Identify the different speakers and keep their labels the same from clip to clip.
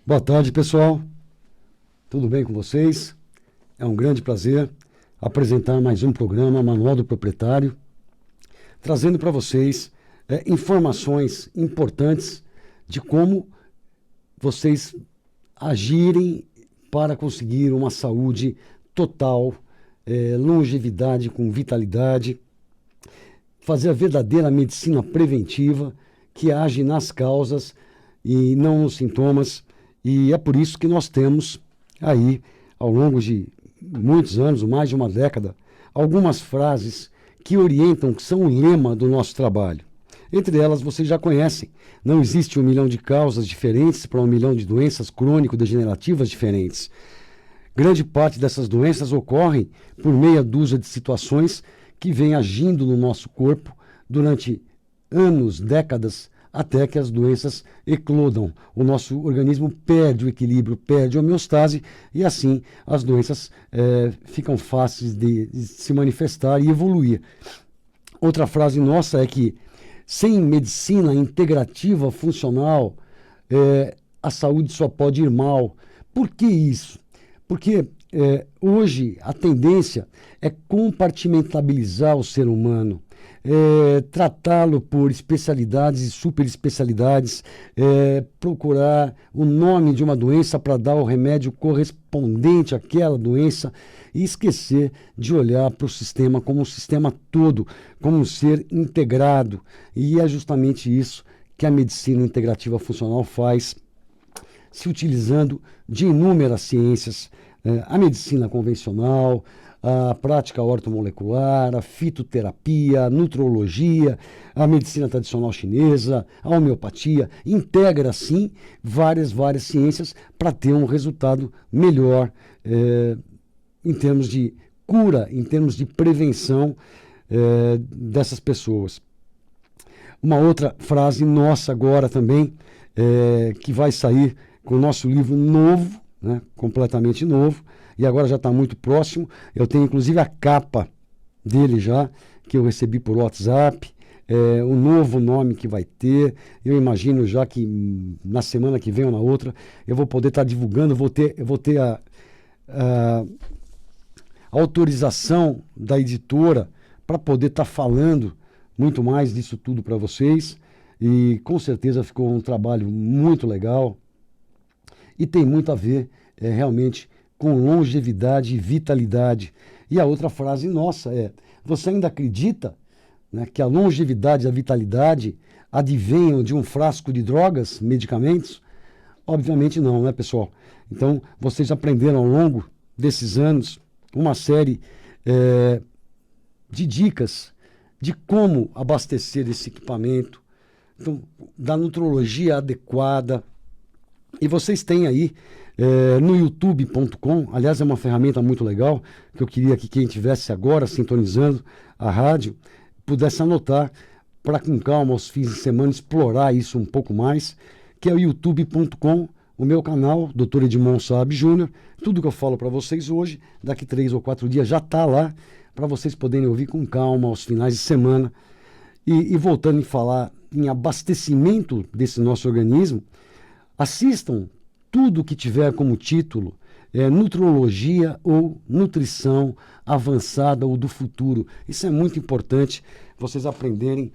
Speaker 1: Boa tarde, pessoal. Tudo bem com vocês? É um grande prazer apresentar mais um programa, Manual do Proprietário, trazendo para vocês informações importantes de como vocês agirem para conseguir uma saúde total, longevidade com vitalidade, fazer a verdadeira medicina preventiva que age nas causas e não nos sintomas. E é por isso que nós temos aí, ao longo de muitos anos, mais de uma década, algumas frases que orientam, que são o lema do nosso trabalho. Entre elas, vocês já conhecem, não existe 1 milhão de causas diferentes para 1 milhão de doenças crônico-degenerativas diferentes. Grande parte dessas doenças ocorrem por meia dúzia de situações que vêm agindo no nosso corpo durante anos, décadas, até que as doenças eclodam. O nosso organismo perde o equilíbrio, perde a homeostase e assim as doenças ficam fáceis de se manifestar e evoluir. Outra frase nossa é que sem medicina integrativa funcional, a saúde só pode ir mal. Por que isso? Porque hoje a tendência é compartimentalizar o ser humano, tratá-lo por especialidades e superespecialidades, procurar o nome de uma doença para dar o remédio correspondente àquela doença e esquecer de olhar para o sistema como um sistema todo, como um ser integrado. E é justamente isso que a medicina integrativa funcional faz, se utilizando de inúmeras ciências, a medicina convencional, a prática ortomolecular, a fitoterapia, a nutrologia, a medicina tradicional chinesa, a homeopatia, integra, sim, várias ciências para ter um resultado melhor em termos de cura, em termos de prevenção dessas pessoas. Uma outra frase nossa agora também, que vai sair com o nosso livro novo, né, completamente novo, e agora já está muito próximo. Eu tenho inclusive a capa dele já, que eu recebi por WhatsApp, o novo nome que vai ter. Eu imagino já que na semana que vem ou na outra eu vou poder estar divulgando, eu vou ter a autorização da editora para poder estar falando muito mais disso tudo para vocês. E com certeza ficou um trabalho muito legal e tem muito a ver realmente com longevidade e vitalidade. E a outra frase nossa é: você ainda acredita, né, que a longevidade e a vitalidade advenham de um frasco de drogas, medicamentos? Obviamente não, né, pessoal? Então, vocês aprenderam ao longo desses anos uma série de dicas de como abastecer esse equipamento, então, da nutrologia adequada. E vocês têm aí no youtube.com, aliás, é uma ferramenta muito legal, que eu queria que quem estivesse agora sintonizando a rádio pudesse anotar para com calma aos fins de semana explorar isso um pouco mais, que é o youtube.com, o meu canal, Dr. Edmond Saab Júnior. Tudo que eu falo para vocês hoje, daqui 3 ou 4 dias já está lá, para vocês poderem ouvir com calma aos finais de semana. E voltando a falar em abastecimento desse nosso organismo, assistam tudo que tiver como título nutrologia ou nutrição avançada ou do futuro. Isso é muito importante, vocês aprenderem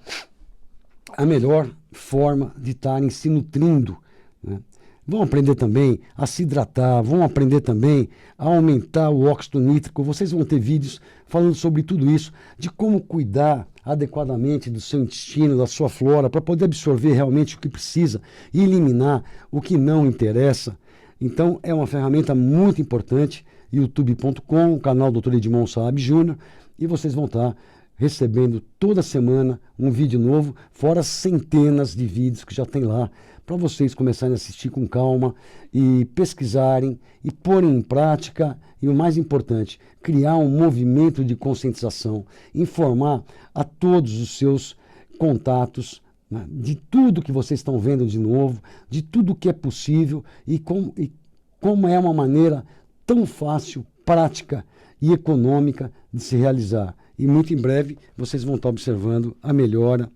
Speaker 1: a melhor forma de estarem se nutrindo, né? Vão aprender também a se hidratar, vão aprender também a aumentar o óxido nítrico. Vocês vão ter vídeos falando sobre tudo isso, de como cuidar adequadamente do seu intestino, da sua flora, para poder absorver realmente o que precisa e eliminar o que não interessa. Então, é uma ferramenta muito importante, youtube.com, o canal Dr. Edmond Saab Júnior, e vocês vão estar recebendo toda semana um vídeo novo, fora centenas de vídeos que já tem lá, para vocês começarem a assistir com calma e pesquisarem e porem em prática. E o mais importante, criar um movimento de conscientização, informar a todos os seus contatos, né, de tudo que vocês estão vendo de novo, de tudo que é possível e como é uma maneira tão fácil, prática e econômica de se realizar. E muito em breve vocês vão estar observando a melhora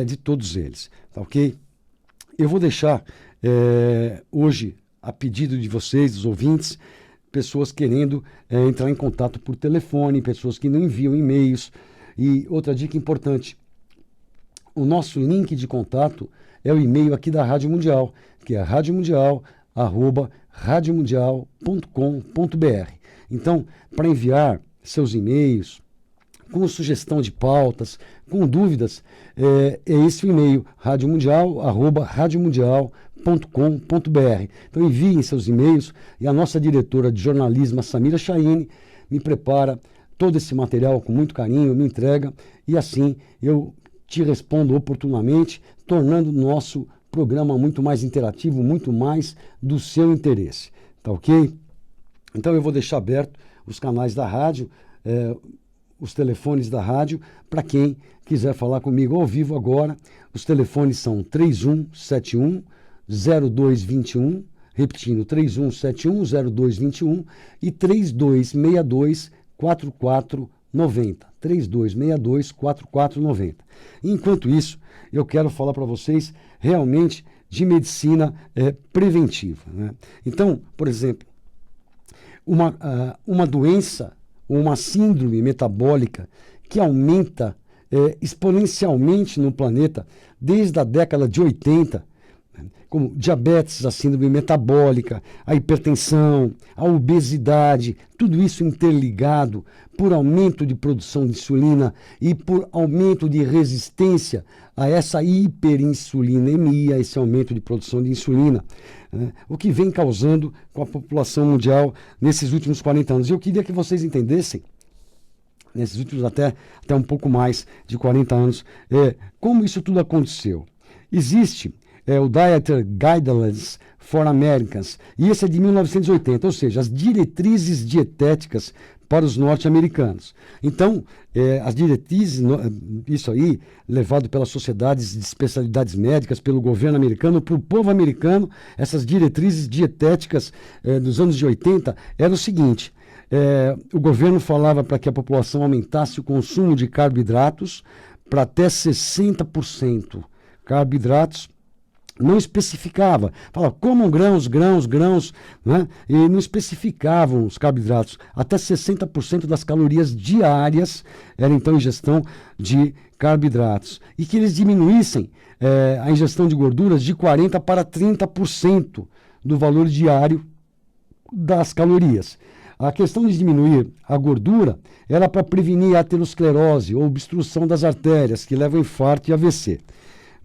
Speaker 1: de todos eles, tá ok? Eu vou deixar hoje a pedido de vocês, os ouvintes, pessoas querendo entrar em contato por telefone, pessoas que não enviam e-mails. E outra dica importante, o nosso link de contato é o e-mail aqui da Rádio Mundial, que é radiomundial@radiomundial.com.br. Então, para enviar seus e-mails, com sugestão de pautas, com dúvidas, é esse o e-mail, radiomundial@radiomundial.com.br. Então enviem seus e-mails e a nossa diretora de jornalismo, a Samira Chaine, me prepara todo esse material com muito carinho, me entrega e assim eu te respondo oportunamente, tornando o nosso programa muito mais interativo, muito mais do seu interesse. Tá ok? Então eu vou deixar aberto os canais da rádio, os telefones da rádio, para quem quiser falar comigo ao vivo agora. Os telefones são 3171-0221, repetindo, 3171-0221 e 3262-4490. 3262-4490. Enquanto isso, eu quero falar para vocês realmente de medicina preventiva, né? Então, por exemplo, uma doença ou uma síndrome metabólica que aumenta exponencialmente no planeta desde a década de 80, como diabetes, a síndrome metabólica, a hipertensão, a obesidade, tudo isso interligado por aumento de produção de insulina e por aumento de resistência a essa hiperinsulinemia, esse aumento de produção de insulina, né? O que vem causando com a população mundial nesses últimos 40 anos. E eu queria que vocês entendessem, nesses últimos até um pouco mais de 40 anos, como isso tudo aconteceu. Existe o Dietary Guidelines for Americans, e esse é de 1980, ou seja, as diretrizes dietéticas para os norte-americanos. Então, as diretrizes, isso aí, levado pelas sociedades de especialidades médicas, pelo governo americano, para o povo americano, essas diretrizes dietéticas dos anos de 80 eram o seguinte: o governo falava para que a população aumentasse o consumo de carboidratos para até 60%. Carboidratos não especificava, falava comam grãos, né? E não especificavam os carboidratos. Até 60% das calorias diárias era então ingestão de carboidratos. E que eles diminuíssem a ingestão de gorduras de 40% para 30% do valor diário das calorias. A questão de diminuir a gordura era para prevenir a aterosclerose ou obstrução das artérias, que leva a infarto e AVC.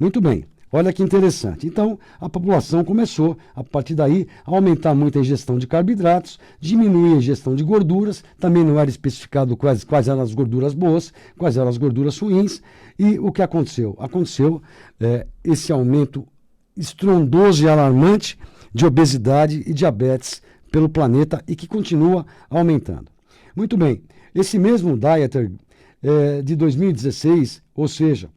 Speaker 1: Muito bem. Olha que interessante. Então, a população começou, a partir daí, a aumentar muito a ingestão de carboidratos, diminuir a ingestão de gorduras, também não era especificado quais eram as gorduras boas, quais eram as gorduras ruins, e o que aconteceu? Aconteceu esse aumento estrondoso e alarmante de obesidade e diabetes pelo planeta e que continua aumentando. Muito bem, esse mesmo Dieter de 2016, ou seja,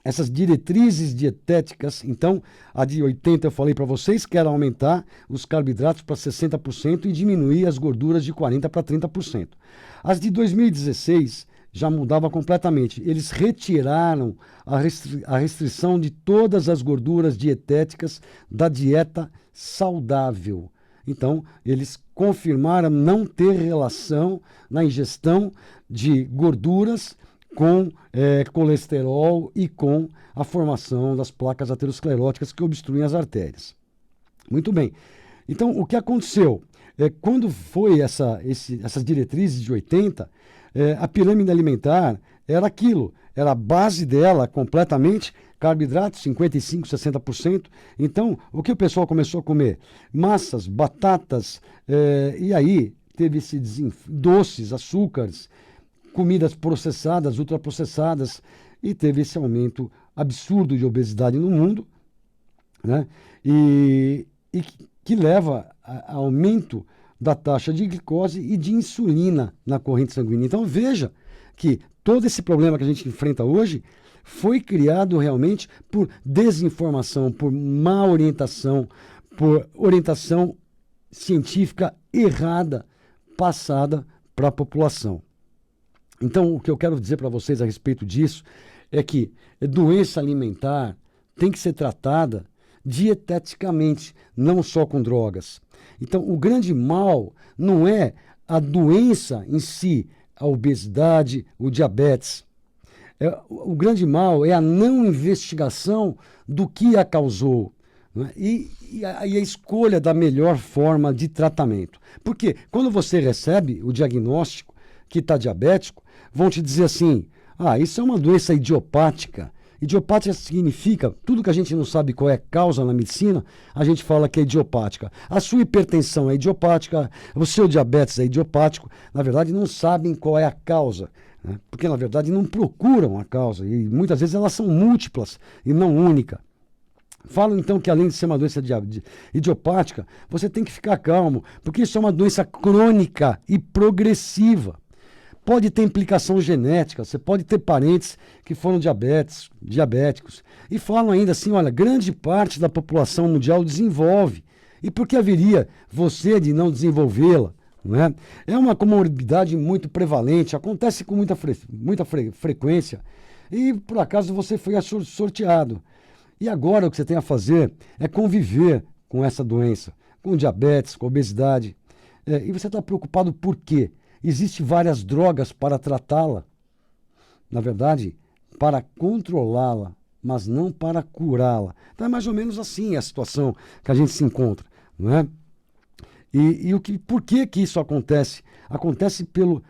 Speaker 1: essas diretrizes dietéticas, então, a de 80 eu falei para vocês que era aumentar os carboidratos para 60% e diminuir as gorduras de 40% para 30%. As de 2016 já mudava completamente. Eles retiraram a restrição de todas as gorduras dietéticas da dieta saudável. Então, eles confirmaram não ter relação na ingestão de gorduras com colesterol e com a formação das placas ateroscleróticas que obstruem as artérias. Muito bem. Então, o que aconteceu? Quando foi essas diretrizes de 80, a pirâmide alimentar era aquilo, era a base dela completamente, carboidratos 55%, 60%. Então, o que o pessoal começou a comer? Massas, batatas, e aí teve doces, açúcares, comidas processadas, ultraprocessadas, e teve esse aumento absurdo de obesidade no mundo, né? E que leva a aumento da taxa de glicose e de insulina na corrente sanguínea. Então veja que todo esse problema que a gente enfrenta hoje foi criado realmente por desinformação, por má orientação, por orientação científica errada passada para a população. Então, o que eu quero dizer para vocês a respeito disso é que doença alimentar tem que ser tratada dieteticamente, não só com drogas. Então, o grande mal não é a doença em si, a obesidade, o diabetes. O grande mal é a não investigação do que a causou, né? E a escolha da melhor forma de tratamento. Porque quando você recebe o diagnóstico que está diabético, vão te dizer assim, isso é uma doença idiopática. Idiopática significa, tudo que a gente não sabe qual é a causa na medicina, a gente fala que é idiopática. A sua hipertensão é idiopática, o seu diabetes é idiopático. Na verdade, não sabem qual é a causa, né? Porque, na verdade, não procuram a causa. E muitas vezes elas são múltiplas e não única. Falam, então, que além de ser uma doença idiopática, você tem que ficar calmo, porque isso é uma doença crônica e progressiva. Pode ter implicação genética, você pode ter parentes que foram diabéticos. E falam ainda assim, olha, grande parte da população mundial desenvolve. E por que haveria você de não desenvolvê-la? Não é? É uma comorbidade muito prevalente, acontece com muita frequência. E por acaso você foi sorteado. E agora o que você tem a fazer é conviver com essa doença, com diabetes, com obesidade. E você está preocupado por quê? Existem várias drogas para tratá-la, na verdade, para controlá-la, mas não para curá-la. Então é mais ou menos assim a situação que a gente se encontra, não é? Por que que isso acontece? Acontece pelo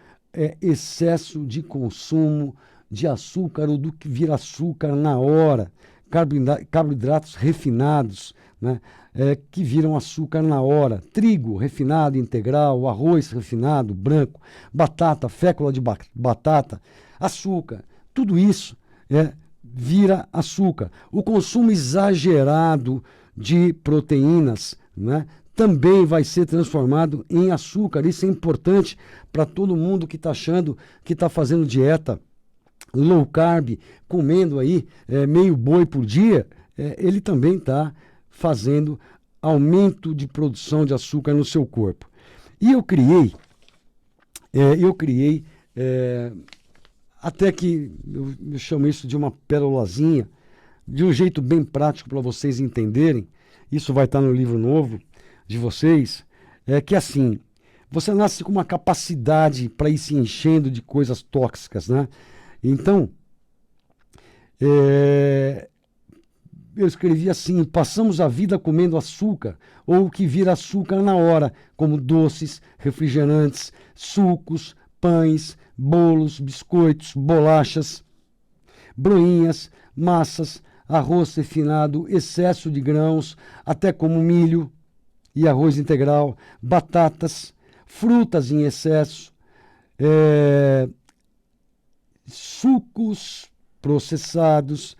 Speaker 1: excesso de consumo de açúcar ou do que vira açúcar na hora, carboidratos refinados, né? Que viram açúcar na hora, trigo refinado integral, arroz refinado branco, batata, fécula de batata, açúcar, tudo isso vira açúcar. O consumo exagerado de proteínas, né, também vai ser transformado em açúcar. Isso é importante para todo mundo que está achando que está fazendo dieta low carb, comendo aí meio boi por dia, ele também está fazendo aumento de produção de açúcar no seu corpo. E eu criei, até que eu chamo isso de uma pérolazinha, de um jeito bem prático para vocês entenderem, isso vai estar no livro novo de vocês, que assim, você nasce com uma capacidade para ir se enchendo de coisas tóxicas, né? Então, eu escrevi assim, passamos a vida comendo açúcar, ou o que vira açúcar na hora, como doces, refrigerantes, sucos, pães, bolos, biscoitos, bolachas, broinhas, massas, arroz refinado, excesso de grãos, até como milho e arroz integral, batatas, frutas em excesso, sucos processados,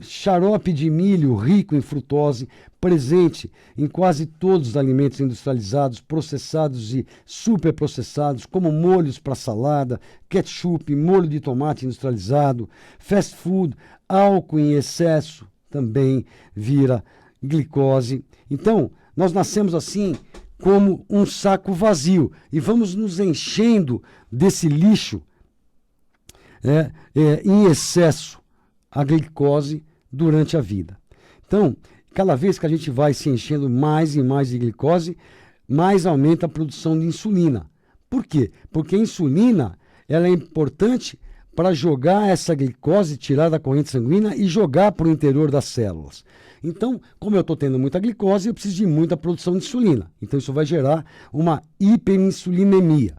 Speaker 1: xarope de milho rico em frutose, presente em quase todos os alimentos industrializados, processados e superprocessados, como molhos para salada, ketchup, molho de tomate industrializado, fast food, álcool em excesso, também vira glicose. Então, nós nascemos assim como um saco vazio e vamos nos enchendo desse lixo em excesso, a glicose durante a vida. Então, cada vez que a gente vai se enchendo mais e mais de glicose, mais aumenta a produção de insulina. Por quê? Porque a insulina ela é importante para jogar essa glicose, tirar da corrente sanguínea e jogar para o interior das células. Então, como eu estou tendo muita glicose, eu preciso de muita produção de insulina. Então, isso vai gerar uma hiperinsulinemia.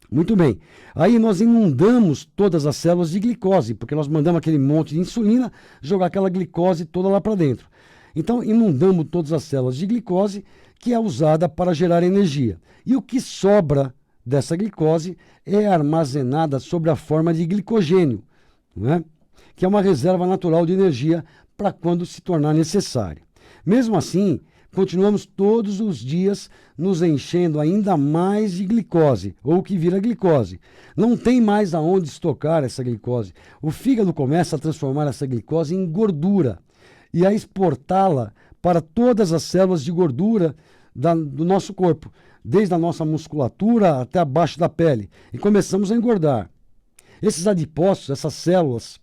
Speaker 1: Muito bem. Aí nós inundamos todas as células de glicose, porque nós mandamos aquele monte de insulina jogar aquela glicose toda lá para dentro. Então, inundamos todas as células de glicose, que é usada para gerar energia. E o que sobra dessa glicose é armazenada sob a forma de glicogênio, né? Que é uma reserva natural de energia para quando se tornar necessário. Mesmo assim, continuamos todos os dias nos enchendo ainda mais de glicose, ou que vira glicose. Não tem mais aonde estocar essa glicose. O fígado começa a transformar essa glicose em gordura e a exportá-la para todas as células de gordura do nosso corpo, desde a nossa musculatura até abaixo da pele, e começamos a engordar. Esses adipócitos, essas células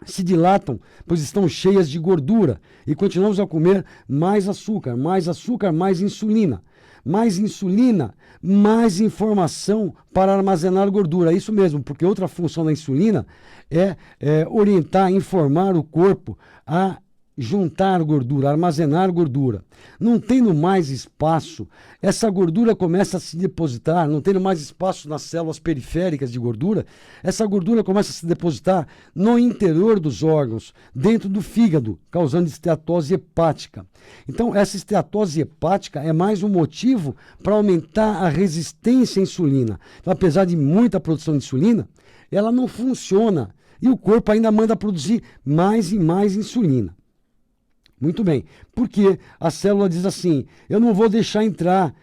Speaker 1: se dilatam, pois estão cheias de gordura, e continuamos a comer mais açúcar, mais insulina. Mais insulina, mais informação para armazenar gordura. Isso mesmo, porque outra função da insulina é orientar, informar o corpo a juntar gordura, armazenar gordura. Não tendo mais espaço, essa gordura começa a se depositar, não tendo mais espaço nas células periféricas de gordura, essa gordura começa a se depositar no interior dos órgãos, dentro do fígado, causando esteatose hepática. Então, essa esteatose hepática é mais um motivo para aumentar a resistência à insulina. Então, apesar de muita produção de insulina, ela não funciona e o corpo ainda manda produzir mais e mais insulina. Muito bem, porque a célula diz assim, eu não vou deixar entrar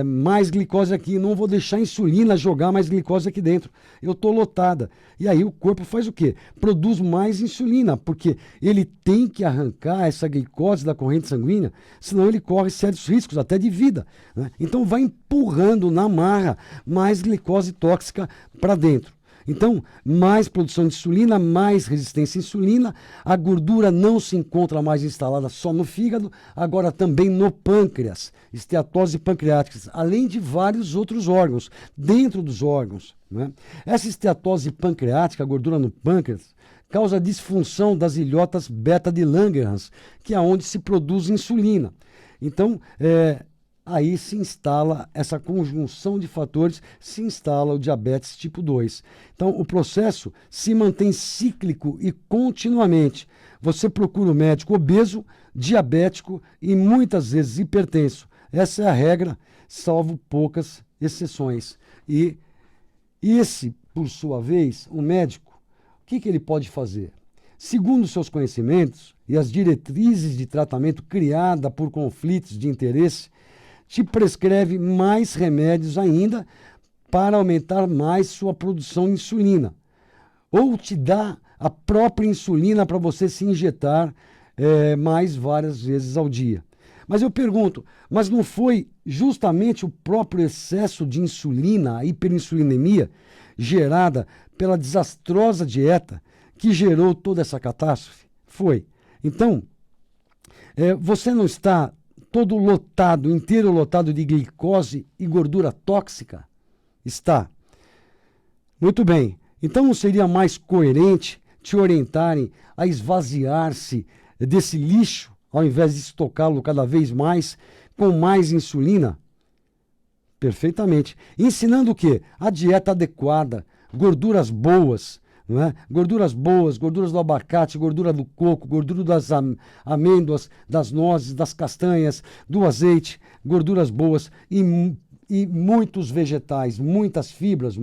Speaker 1: mais glicose aqui, não vou deixar a insulina jogar mais glicose aqui dentro, eu estou lotada. E aí o corpo faz o quê? Produz mais insulina, porque ele tem que arrancar essa glicose da corrente sanguínea, senão ele corre sérios riscos, até de vida, né? Então vai empurrando na marra mais glicose tóxica para dentro. Então, mais produção de insulina, mais resistência à insulina, a gordura não se encontra mais instalada só no fígado, agora também no pâncreas, esteatose pancreática, além de vários outros órgãos, dentro dos órgãos, né? Essa esteatose pancreática, a gordura no pâncreas, causa disfunção das ilhotas beta de Langerhans, que é onde se produz insulina. Então, aí se instala essa conjunção de fatores, se instala o diabetes tipo 2. Então, o processo se mantém cíclico e continuamente. Você procura o médico obeso, diabético e muitas vezes hipertenso. Essa é a regra, salvo poucas exceções. E esse, por sua vez, o médico, o que ele pode fazer? Segundo seus conhecimentos e as diretrizes de tratamento criada por conflitos de interesse, te prescreve mais remédios ainda para aumentar mais sua produção de insulina. Ou te dá a própria insulina para você se injetar mais várias vezes ao dia. Mas eu pergunto, mas não foi justamente o próprio excesso de insulina, a hiperinsulinemia, gerada pela desastrosa dieta que gerou toda essa catástrofe? Foi. Então, você não está todo lotado, inteiro lotado de glicose e gordura tóxica? Está. Muito bem. Então não seria mais coerente te orientarem a esvaziar-se desse lixo, ao invés de estocá-lo cada vez mais, com mais insulina? Perfeitamente. Ensinando o quê? A dieta adequada, gorduras boas, não é? Gorduras boas, gorduras do abacate, gordura do coco, gordura das amêndoas, das nozes, das castanhas, do azeite, gorduras boas e muitos vegetais, muitas fibras,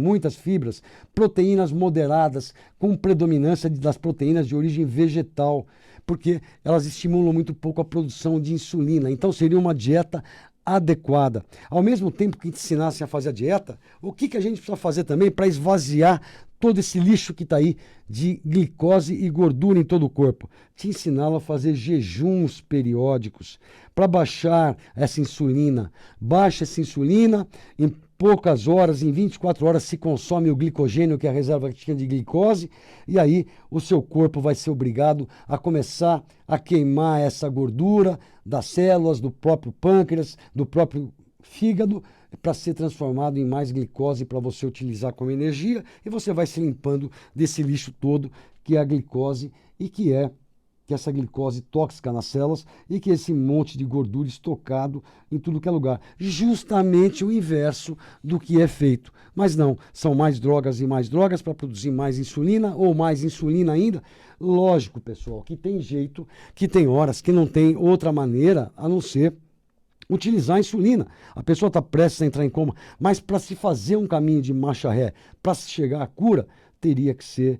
Speaker 1: proteínas moderadas, com predominância das proteínas de origem vegetal, porque elas estimulam muito pouco a produção de insulina. Então seria uma dieta adequada. Ao mesmo tempo que te ensinassem a fazer a dieta, o que a gente precisa fazer também para esvaziar todo esse lixo que está aí de glicose e gordura em todo o corpo? Te ensiná-lo a fazer jejuns periódicos para baixar essa insulina. Baixa essa insulina, em poucas horas, em 24 horas, se consome o glicogênio, que é a reserva de glicose, e aí o seu corpo vai ser obrigado a começar a queimar essa gordura das células, do próprio pâncreas, do próprio fígado, para ser transformado em mais glicose para você utilizar como energia, e você vai se limpando desse lixo todo que é a glicose e que essa glicose tóxica nas células e que esse monte de gordura estocado em tudo que é lugar. Justamente o inverso do que é feito. Mas não, são mais drogas e mais drogas para produzir mais insulina ou mais insulina ainda. Lógico, pessoal, que tem jeito, que tem horas que não tem outra maneira a não ser utilizar a insulina. A pessoa está prestes a entrar em coma, mas para se fazer um caminho de marcha ré, para se chegar à cura, teria que ser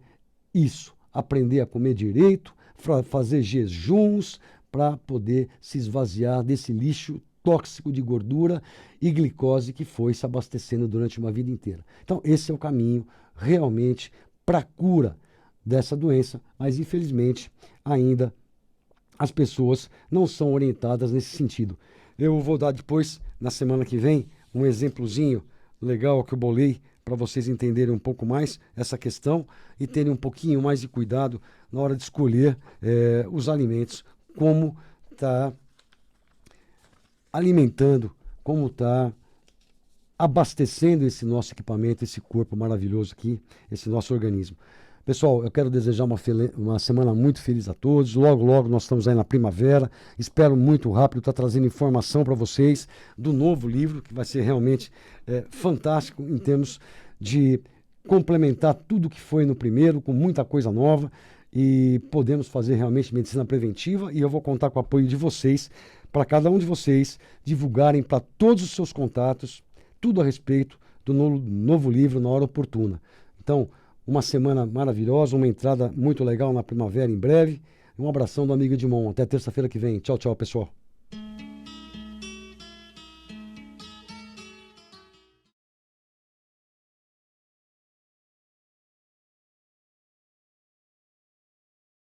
Speaker 1: isso. Aprender a comer direito, fazer jejuns para poder se esvaziar desse lixo tóxico de gordura e glicose que foi se abastecendo durante uma vida inteira. Então, esse é o caminho realmente para a cura dessa doença, mas infelizmente ainda as pessoas não são orientadas nesse sentido. Eu vou dar depois, na semana que vem, um exemplozinho legal que eu bolei para vocês entenderem um pouco mais essa questão e terem um pouquinho mais de cuidado na hora de escolher os alimentos, como está alimentando, como está abastecendo esse nosso equipamento, esse corpo maravilhoso aqui, esse nosso organismo. Pessoal, eu quero desejar uma semana muito feliz a todos. Logo, logo nós estamos aí na primavera. Espero muito rápido estar trazendo informação para vocês do novo livro, que vai ser realmente fantástico em termos de complementar tudo que foi no primeiro, com muita coisa nova, e podemos fazer realmente medicina preventiva. E eu vou contar com o apoio de vocês, para cada um de vocês divulgarem para todos os seus contatos tudo a respeito do novo livro na hora oportuna. Então, uma semana maravilhosa, uma entrada muito legal na primavera em breve. Um abração do amigo Edmond. Até terça-feira que vem. Tchau, tchau, pessoal.